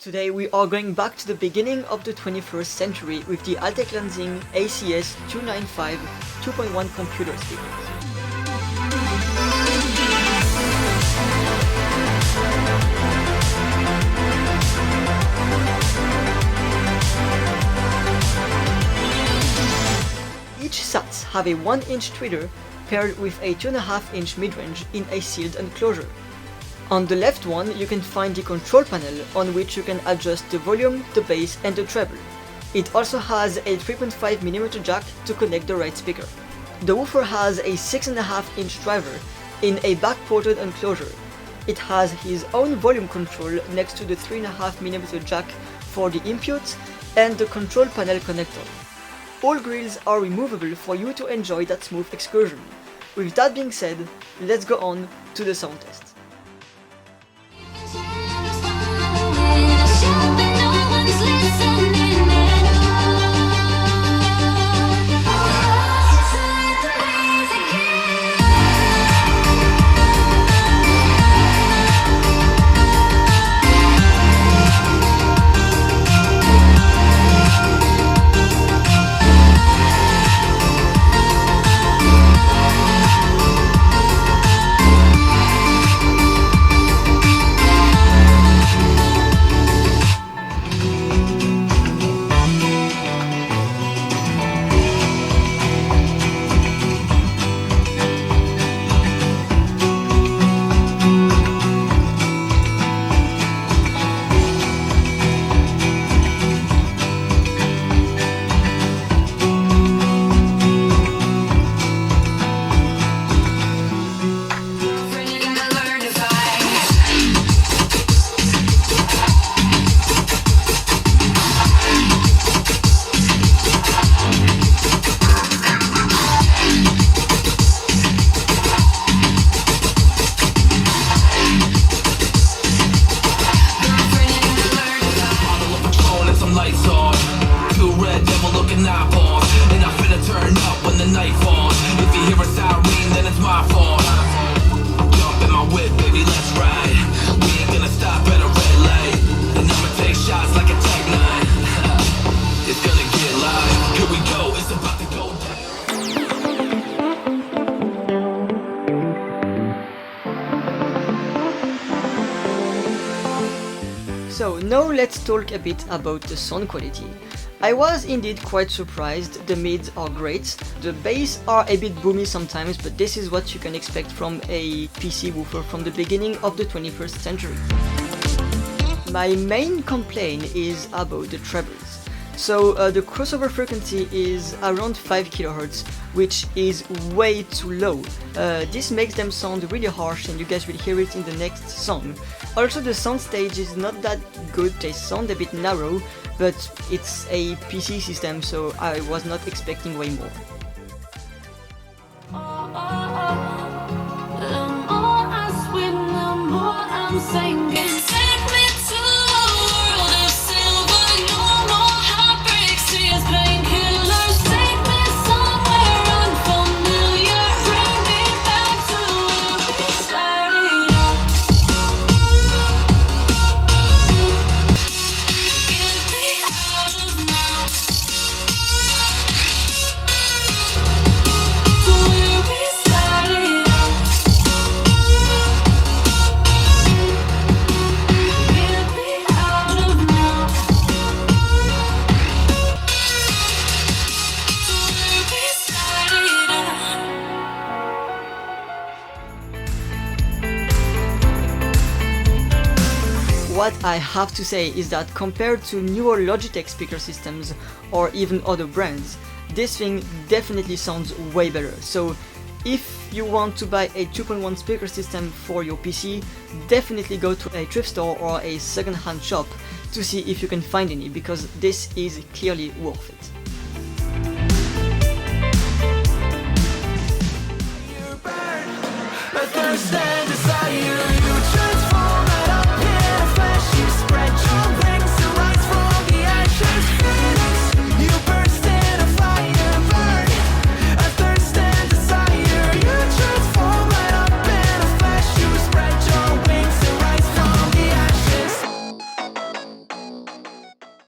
Today we are going back to the beginning of the 21st century with the Altce Lansing ACS295 2.1 computer speakers. Each sats have a 1-inch tweeter paired with a 2.5-inch midrange in a sealed enclosure. On the left one you can find the control panel on which you can adjust the volume, the bass and the treble. It also has a 3.5mm jack to connect the right speaker. The woofer has a 6.5-inch driver in a back-ported enclosure. It has his own volume control next to the 3.5mm jack for the input and the control panel connector. All grills are removable for you to enjoy that smooth excursion. With that being said, let's go on to the sound test. So now let's talk a bit about the sound quality. I was indeed quite surprised. The mids are great, the bass are a bit boomy sometimes, but this is what you can expect from a PC woofer from the beginning of the 21st century. My main complaint is about the trebles. So the crossover frequency is around 5 kHz, which is way too low. This makes them sound really harsh and you guys will hear it in the next song. Also the soundstage is not that good, they sound a bit narrow, but it's a PC system so I was not expecting way more. What I have to say is that compared to newer Logitech speaker systems or even other brands, this thing definitely sounds way better. So if you want to buy a 2.1 speaker system for your PC, definitely go to a thrift store or a second-hand shop to see if you can find any, because this is clearly worth it. A thirst and desire.